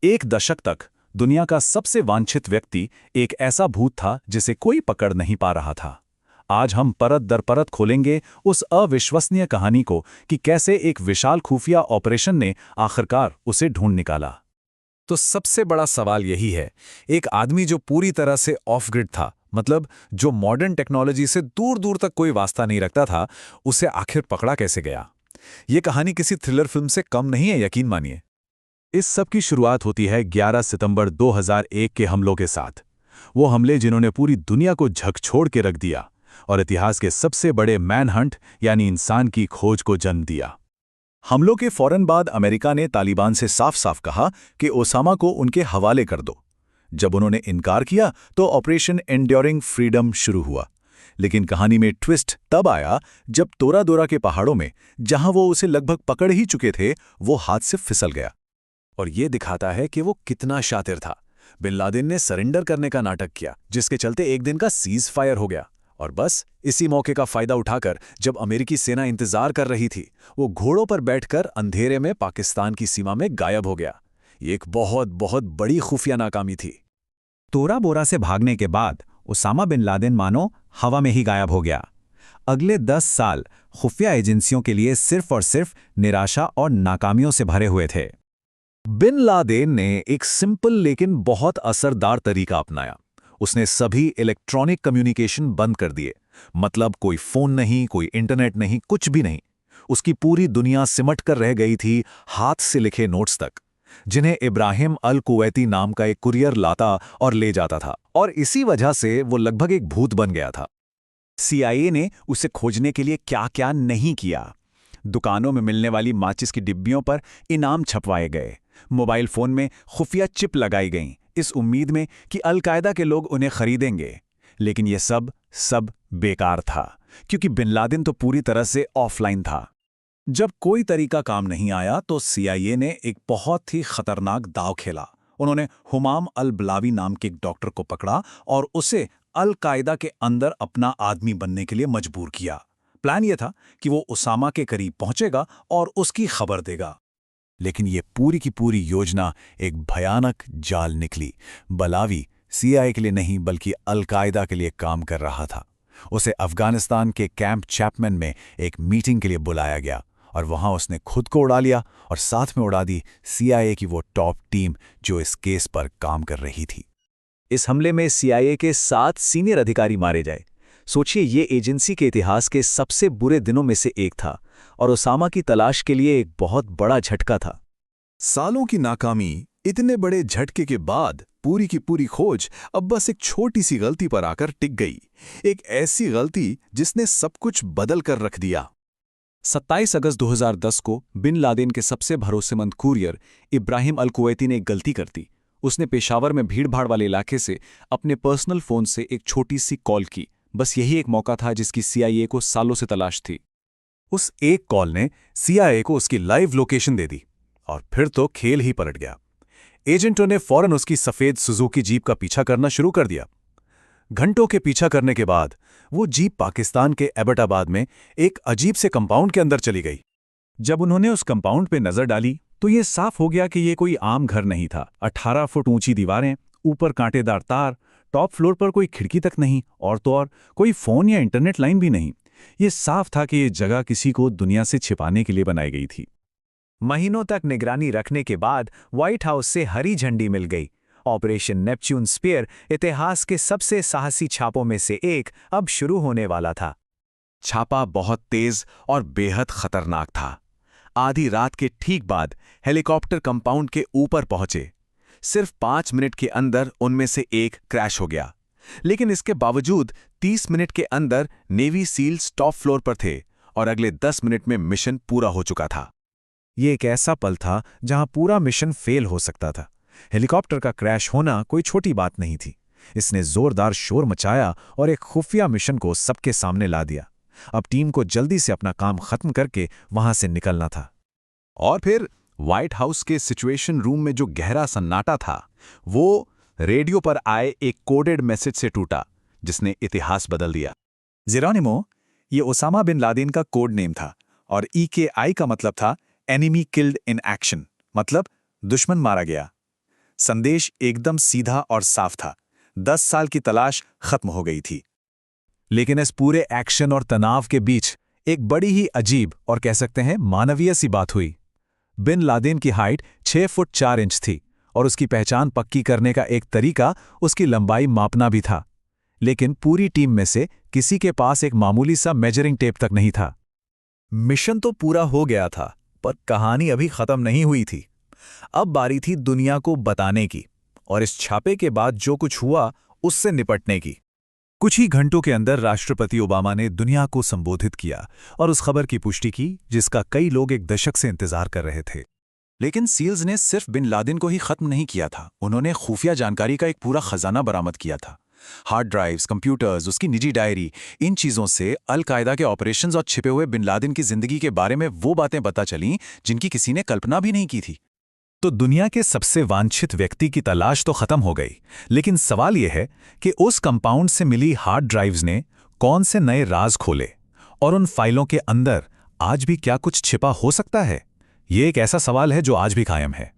एक दशक तक दुनिया का सबसे वांछित व्यक्ति एक ऐसा भूत था जिसे कोई पकड़ नहीं पा रहा था। आज हम परत दर परत खोलेंगे उस अविश्वसनीय कहानी को कि कैसे एक विशाल खुफिया ऑपरेशन ने आखिरकार उसे ढूंढ निकाला। तो सबसे बड़ा सवाल यही है, एक आदमी जो पूरी तरह से ऑफ ग्रिड था, मतलब जो मॉडर्न टेक्नोलॉजी से दूर दूर तक कोई वास्ता नहीं रखता था, उसे आखिर पकड़ा कैसे गया। ये कहानी किसी थ्रिलर फिल्म से कम नहीं है, यकीन मानिए। इस सब की शुरुआत होती है 11 सितंबर 2001 के हमलों के साथ। वो हमले जिन्होंने पूरी दुनिया को झकझोर के रख दिया और इतिहास के सबसे बड़े मैनहंट यानी इंसान की खोज को जन्म दिया। हमलों के फौरन बाद अमेरिका ने तालिबान से साफ साफ कहा कि ओसामा को उनके हवाले कर दो। जब उन्होंने इनकार किया तो ऑपरेशन एंड्योरिंग फ्रीडम शुरू हुआ। लेकिन कहानी में ट्विस्ट तब आया जब तोरा दोरा के पहाड़ों में, जहां वो उसे लगभग पकड़ ही चुके थे, वो हाथ से फिसल गया। और ये दिखाता है कि वो कितना शातिर था। बिन लादेन ने सरेंडर करने का नाटक किया, जिसके चलते एक दिन का सीज फायर हो गया। और बस इसी मौके का फायदा उठाकर जब अमेरिकी सेना इंतजार कर रही थी, वो घोड़ों पर बैठकर अंधेरे में पाकिस्तान की सीमा में गायब हो गया। ये एक बहुत बहुत बड़ी खुफिया नाकामी थी। तोरा बोरा से भागने के बाद उसामा बिन लादेन मानो हवा में ही गायब हो गया। अगले 10 साल खुफिया एजेंसियों के लिए सिर्फ और सिर्फ निराशा और नाकामियों से भरे हुए थे। बिन लादेन ने एक सिंपल लेकिन बहुत असरदार तरीका अपनाया। उसने सभी इलेक्ट्रॉनिक कम्युनिकेशन बंद कर दिए। मतलब कोई फोन नहीं, कोई इंटरनेट नहीं, कुछ भी नहीं। उसकी पूरी दुनिया सिमट कर रह गई थी हाथ से लिखे नोट्स तक, जिन्हें इब्राहिम अल कुवैती नाम का एक कुरियर लाता और ले जाता था। और इसी वजह से वो लगभग एक भूत बन गया था। CIA ने उसे खोजने के लिए क्या क्या नहीं किया। दुकानों में मिलने वाली माचिस की डिब्बियों पर इनाम छपवाए गए, मोबाइल फोन में खुफिया चिप लगाई गईं, इस उम्मीद में कि अलकायदा के लोग उन्हें खरीदेंगे। लेकिन यह सब बेकार था, क्योंकि बिन लादेन तो पूरी तरह से ऑफलाइन था। जब कोई तरीका काम नहीं आया तो CIA ने एक बहुत ही खतरनाक दांव खेला। उन्होंने हुमाम अल बलावी नाम के एक डॉक्टर को पकड़ा और उसे अल-कायदा के अंदर अपना आदमी बनने के लिए मजबूर किया। प्लान यह था कि वो उसामा के करीब पहुंचेगा और उसकी खबर देगा। लेकिन ये पूरी की पूरी योजना एक भयानक जाल निकली। बलावी CIA के लिए नहीं बल्कि अल-कायदा के लिए काम कर रहा था। उसे अफगानिस्तान के कैंप चैपमैन में एक मीटिंग के लिए बुलाया गया और वहां उसने खुद को उड़ा लिया और साथ में उड़ा दी CIA की वो टॉप टीम जो इस केस पर काम कर रही थी। इस हमले में CIA के 7 सीनियर अधिकारी मारे गए। सोचिए, ये एजेंसी के इतिहास के सबसे बुरे दिनों में से एक था और ओसामा की तलाश के लिए एक बहुत बड़ा झटका था। सालों की नाकामी, इतने बड़े झटके के बाद पूरी की पूरी खोज अब बस एक छोटी सी गलती पर आकर टिक गई। एक ऐसी गलती जिसने सब कुछ बदल कर रख दिया। 27 अगस्त 2010 को बिन लादेन के सबसे भरोसेमंद कुरियर इब्राहिम अल कुवैती ने एक गलती कर दी। उसने पेशावर में भीड़भाड़ वाले इलाके से अपने पर्सनल फोन से एक छोटी सी कॉल की। बस यही एक मौका था जिसकी CIA को सालों से तलाश थी। उस एक कॉल ने CIA को उसकी लाइव लोकेशन दे दी और फिर तो खेल ही पलट गया। एजेंटों ने फौरन उसकी सफेद सुजुकी जीप का पीछा करना शुरू कर दिया। घंटों के पीछा करने के बाद वो जीप पाकिस्तान के एबटाबाद में एक अजीब से कंपाउंड के अंदर चली गई। जब उन्होंने उस कंपाउंड पे नजर डाली तो ये साफ हो गया कि ये कोई आम घर नहीं था। 18 फुट ऊंची दीवारें, ऊपर कांटेदार तार, टॉप फ्लोर पर कोई खिड़की तक नहीं, और तो और कोई फोन या इंटरनेट लाइन भी नहीं। ये साफ था कि ये जगह किसी को दुनिया से छिपाने के लिए बनाई गई थी। महीनों तक निगरानी रखने के बाद व्हाइट हाउस से हरी झंडी मिल गई। ऑपरेशन नेपच्यून स्पीयर इतिहास के सबसे साहसी छापों में से एक अब शुरू होने वाला था। छापा बहुत तेज और बेहद खतरनाक था। आधी रात के ठीक बाद हेलीकॉप्टर कंपाउंड के ऊपर पहुंचे। सिर्फ 5 मिनट के अंदर उनमें से एक क्रैश हो गया। लेकिन इसके बावजूद 30 मिनट के अंदर नेवी सील्स टॉप फ्लोर पर थे और अगले 10 मिनट में मिशन पूरा हो चुका था। ये एक ऐसा पल था जहां पूरा मिशन फेल हो सकता था। हेलीकॉप्टर का क्रैश होना कोई छोटी बात नहीं थी। इसने जोरदार शोर मचाया और एक खुफिया मिशन को सबके सामने ला दिया। अब टीम को जल्दी से अपना काम खत्म करके वहां से निकलना था। और फिर व्हाइट हाउस के सिचुएशन रूम में जो गहरा सन्नाटा था, वो रेडियो पर आए एक कोडेड मैसेज से टूटा, जिसने इतिहास बदल दिया। जेरोनिमो, ये ओसामा बिन लादेन का कोड नेम था और EKI का मतलब था एनिमी किल्ड इन एक्शन, मतलब दुश्मन मारा गया। संदेश एकदम सीधा और साफ था। 10 साल की तलाश खत्म हो गई थी। लेकिन इस पूरे एक्शन और तनाव के बीच एक बड़ी ही अजीब और कह सकते हैं मानवीय सी बात हुई। बिन लादेन की हाइट 6 फुट 4 इंच थी और उसकी पहचान पक्की करने का एक तरीका उसकी लंबाई मापना भी था। लेकिन पूरी टीम में से किसी के पास एक मामूली सा मेजरिंग टेप तक नहीं था। मिशन तो पूरा हो गया था, पर कहानी अभी खत्म नहीं हुई थी। अब बारी थी दुनिया को बताने की और इस छापे के बाद जो कुछ हुआ उससे निपटने की। कुछ ही घंटों के अंदर राष्ट्रपति ओबामा ने दुनिया को संबोधित किया और उस खबर की पुष्टि की जिसका कई लोग एक दशक से इंतजार कर रहे थे। लेकिन सील्स ने सिर्फ बिन लादेन को ही खत्म नहीं किया था, उन्होंने खुफिया जानकारी का एक पूरा खजाना बरामद किया था। हार्ड ड्राइव्स, कंप्यूटर्स, उसकी निजी डायरी, इन चीजों से अल-कायदा के ऑपरेशंस और छिपे हुए बिन लादेन की जिंदगी के बारे में वो बातें पता चलीं जिनकी किसी ने कल्पना भी नहीं की थी। तो दुनिया के सबसे वांछित व्यक्ति की तलाश तो खत्म हो गई, लेकिन सवाल यह है कि उस कंपाउंड से मिली हार्ड ड्राइव्स ने कौन से नए राज खोले और उन फाइलों के अंदर आज भी क्या कुछ छिपा हो सकता है? ये एक ऐसा सवाल है जो आज भी कायम है।